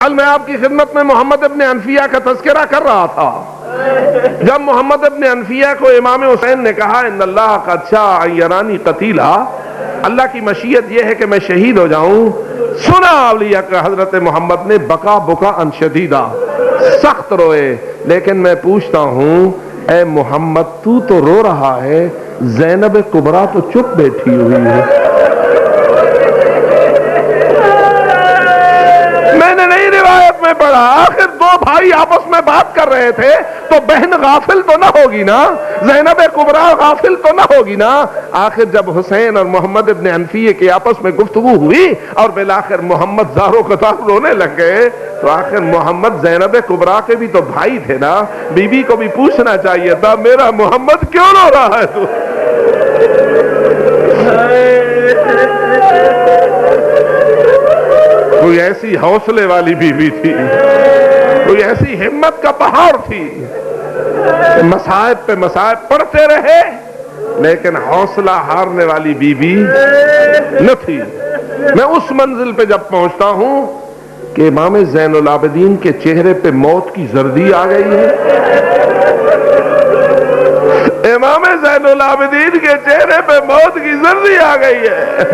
کل میں آپ کی خدمت میں محمد ابن حنفیہ کا تذکرہ کر رہا تھا. جب محمد ابن حنفیہ کو امام حسین نے کہا ان اللہ قد شاء ان یرانی قتیلا، اللہ کی مشیت یہ ہے کہ میں شہید ہو جاؤں، سنا اولیاء کا حضرت محمد نے بکا بکا ان شدیدہ، سخت روئے. لیکن میں پوچھتا ہوں اے محمد تو رو رہا ہے، زینب کبریٰ تو چپ بیٹھی ہوئی ہے. میں نے نہیں روایت میں پڑھا، آخر دو بھائی آپس میں بات کر رہے تھے تو بہن غافل تو نہ ہوگی نا، زینب کبریٰ غافل تو نہ ہوگی نا. آخر جب حسین اور محمد ابن حنفیہ کے آپس میں گفتگو ہوئی اور بالآخر محمد زارو قطار رونے لگ گئے تو آخر محمد زینب کبریٰ کے بھی تو بھائی تھے نا، بی بی کو بھی پوچھنا چاہیے تھا میرا محمد کیوں رو رہا ہے تو. کوئی ایسی حوصلے والی بیوی تھی، کوئی ایسی ہمت کا پہاڑ تھی، مصائب پہ مصائب پڑھتے رہے لیکن حوصلہ ہارنے والی بیوی نہ تھی. میں اس منزل پہ جب پہنچتا ہوں کہ امام زین العابدین کے چہرے پہ موت کی زردی آ گئی ہے، امام زین العابدین کے چہرے پہ موت کی زردی آ گئی ہے.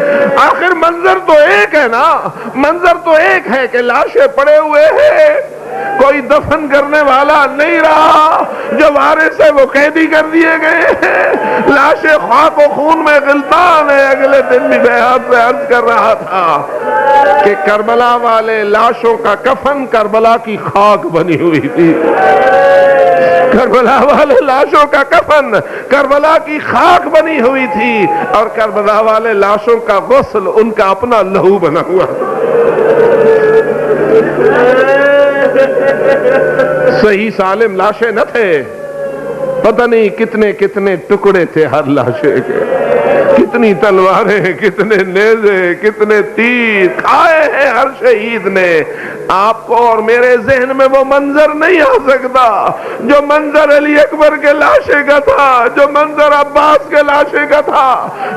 آخر منظر تو ایک ہے نا، منظر تو ایک ہے کہ لاشیں پڑے ہوئے ہیں، کوئی دفن کرنے والا نہیں رہا، جو وارث ہے وہ قیدی کر دیے گئے ہیں، لاشیں خاک و خون میں غلطان ہے. اگلے دن بھی میں آپ سے عرض کر رہا تھا کہ کربلا والے لاشوں کا کفن کربلا کی خاک بنی ہوئی تھی، کربلا والے لاشوں کا کفن کربلا کی خاک بنی ہوئی تھی، اور کربلا والے لاشوں کا غسل ان کا اپنا لہو بنا ہوا تھا. صحیح سالم لاشیں نہ تھے، پتہ نہیں کتنے کتنے ٹکڑے تھے ہر لاشے کے، کتنی تلواریں، کتنے نیزے، کتنے تیر کھائے ہیں ہر شہید نے. آپ کو اور میرے ذہن میں وہ منظر نہیں آ سکتا جو منظر علی اکبر کے لاشے کا تھا، جو منظر عباس کے لاشے کا تھا،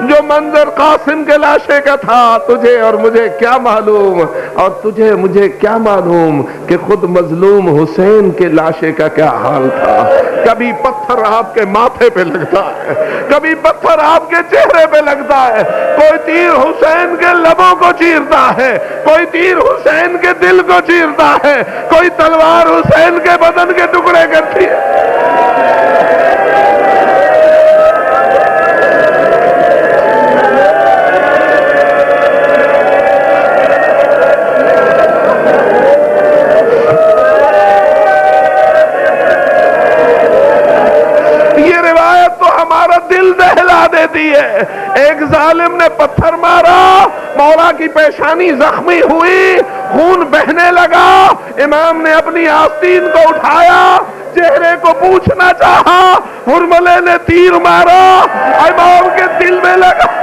جو منظر قاسم کے لاشے کا تھا. تجھے اور مجھے کیا معلوم، اور تجھے مجھے کیا معلوم کہ خود مظلوم حسین کے لاشے کا کیا حال تھا. کبھی پتھر آپ کے ماتھے پہ لگتا ہے، کبھی پتھر آپ کے چہرے پہ لگتا ہے، کوئی تیر حسین کے لبوں کو چیرتا ہے، کوئی تیر حسین کے دل کو چیرتا ہے، کوئی تلوار حسین کے بدن کے ٹکڑے کرتی ہے. دل دہلا دیتی ہے. ایک ظالم نے پتھر مارا، مولا کی پیشانی زخمی ہوئی، خون بہنے لگا، امام نے اپنی آستین کو اٹھایا، چہرے کو پوچھنا چاہا، ہرملے نے تیر مارا، امام کے دل میں لگا.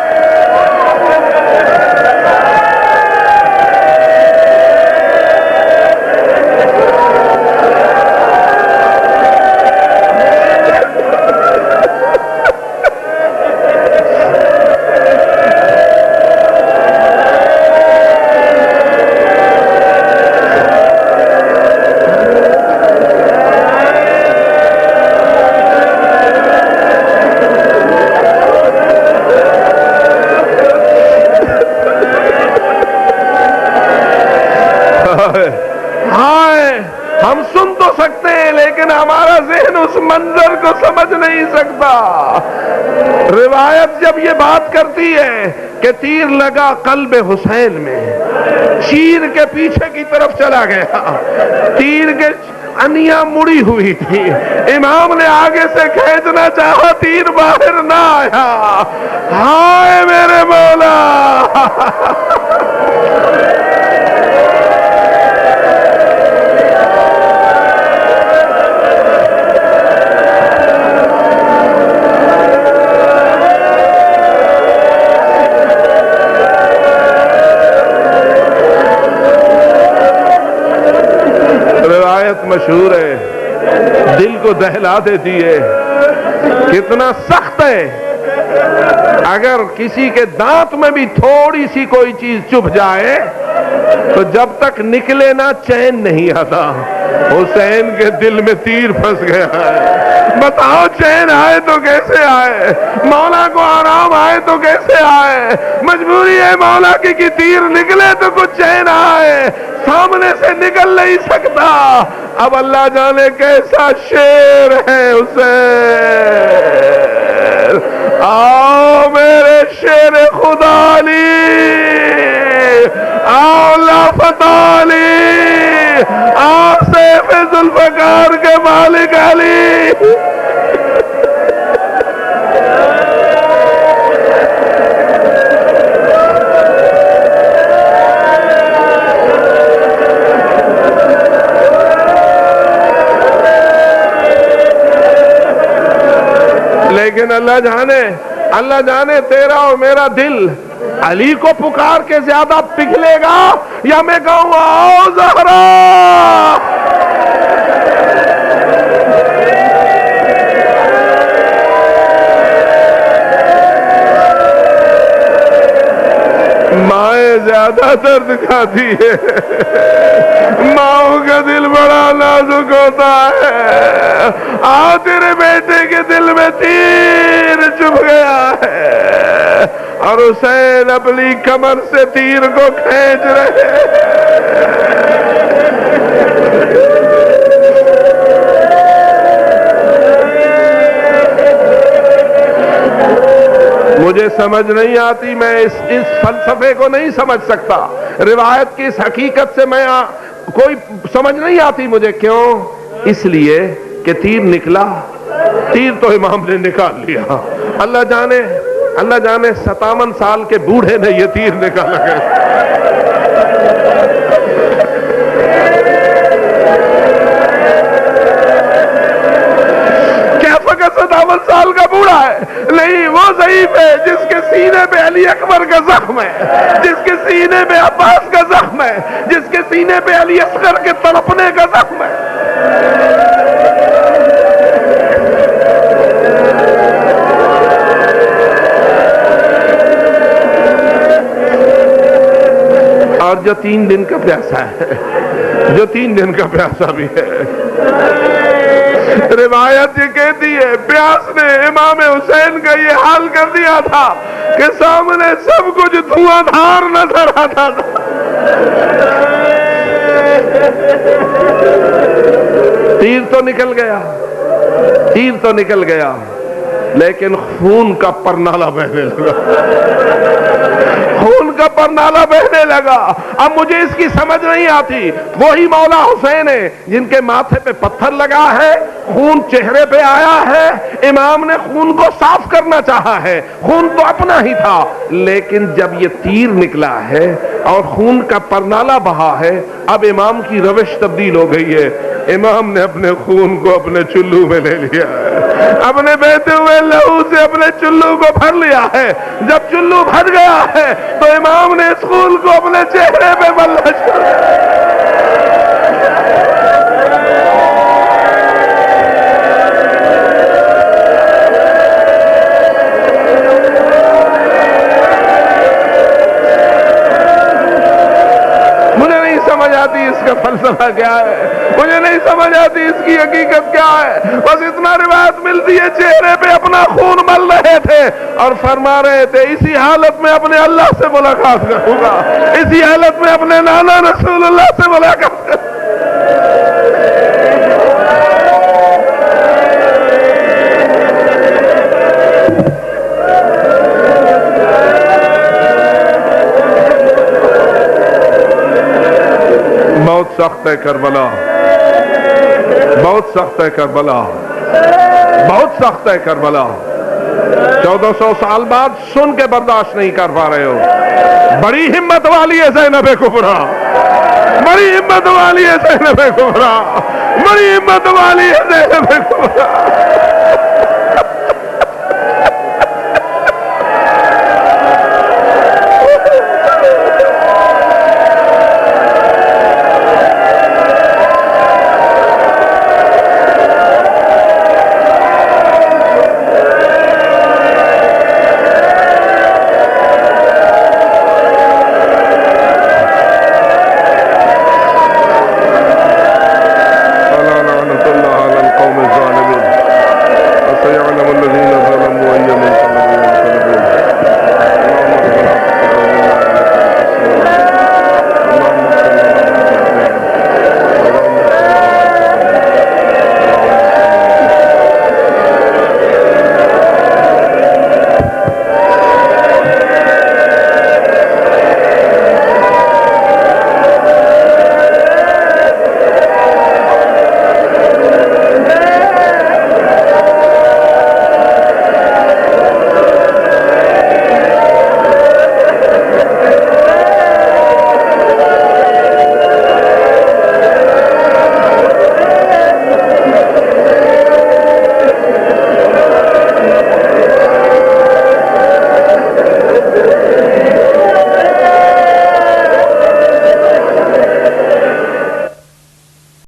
ہم سن تو سکتے ہیں لیکن ہمارا ذہن اس منظر کو سمجھ نہیں سکتا. روایت جب یہ بات کرتی ہے کہ تیر لگا قلب حسین میں، شیر کے پیچھے کی طرف چلا گیا، تیر کے انیاں مڑی ہوئی تھی، امام نے آگے سے کھینچنا چاہا، تیر باہر نہ آیا. ہائے میرے مولا. مشہور ہے، دل کو دہلا دیتی ہے. کتنا سخت ہے، اگر کسی کے دانت میں بھی تھوڑی سی کوئی چیز چبھ جائے تو جب تک نکلے نا چین نہیں آتا. حسین کے دل میں تیر پھنس گیا ہے. بتاؤ چین آئے تو کیسے آئے, مولا کو آرام آئے تو کیسے آئے. مجبوری ہے مولا کی کہ تیر نکلے تو کچھ چین آئے, سامنے سے نکل نہیں سکتا. اب اللہ جانے کیسا شیر ہے حسین. آؤ میرے شیر خدا علی, آؤ لافت علی, آؤ سیف ذوالفقار کے مالک علی. لیکن اللہ جانے تیرا اور میرا دل علی کو پکار کے زیادہ پگھلے گا یا میں کہوں گا آؤ زہرا. مائیں زیادہ درد کھاتی ہے, ماؤں کا دل بڑا نازک ہوتا ہے. آؤ تیرے بیٹے کے دل میں تیر چبھ گیا ہے اور حسین اپنی کمر سے تیر کو کھینچ رہے ہیں. مجھے سمجھ نہیں آتی, میں اس فلسفے کو نہیں سمجھ سکتا, روایت کی اس حقیقت سے میں کوئی سمجھ نہیں آتی مجھے. کیوں؟ اس لیے کہ تیر نکلا, تیر تو امام نے نکال لیا. اللہ جانے 57 سال کے بوڑھے نے یہ تیر نکالا ہے. کیا فقط 57 سال کا بوڑھا ہے؟ نہیں, وہ ضعیف ہے جس کے سینے پہ علی اکبر کا زخم ہے, جس کے سینے پہ عباس کا زخم ہے, جس کے سینے پہ علی اصغر کے تڑپنے کا زخم ہے. اور جو 3 دن کا پیاسا ہے, جو 3 دن کا پیاسا بھی ہے. روایت یہ کہتی ہے پیاس نے امام حسین کا یہ حال کر دیا تھا کہ سامنے سب کچھ دھواں دھار نظر آتا تھا. تیر تو نکل گیا, تیر تو نکل گیا, لیکن خون کا پرنالہ بہنے لگا, خون کا پرنالہ بہنے لگا. اب مجھے اس کی سمجھ نہیں آتی. وہی مولا حسین ہے جن کے ماتھے پہ پتھر لگا ہے, خون چہرے پہ آیا ہے, امام نے خون کو صاف کرنا چاہا ہے, خون تو اپنا ہی تھا, لیکن جب یہ تیر نکلا ہے اور خون کا پرنالہ بہا ہے, اب امام کی روش تبدیل ہو گئی ہے. امام نے اپنے خون کو اپنے چلو میں لے لیا ہے, اپنے بہتے ہوئے لہو سے اپنے چلو کو بھر لیا ہے. جب چلو بھر گیا ہے تو امام نے اس خون کو اپنے چہرے پہ ملنا شروع. مجھے نہیں سمجھ آتی اس کا فلسفہ کیا ہے, مجھے نہیں سمجھ آتی اس کی حقیقت کیا ہے. بس اتنا روایت ملتی ہے چہرے پہ اپنا خون مل رہے تھے اور فرما رہے تھے اسی حالت میں اپنے اللہ سے ملاقات کروں گا, اسی حالت میں اپنے نانا رسول اللہ سے ملاقات کروں گا. بہت سخت ہے کربلا, بہت سخت ہے کربلا, بہت سخت ہے کربلا. 1400 سال بعد سن کے برداشت نہیں کر پا رہے ہو. بڑی ہمت والی ہے زینب کبریٰ, بڑی ہمت والی ہے زینب کبریٰ, بڑی ہمت والی ہے زینب کبریٰ.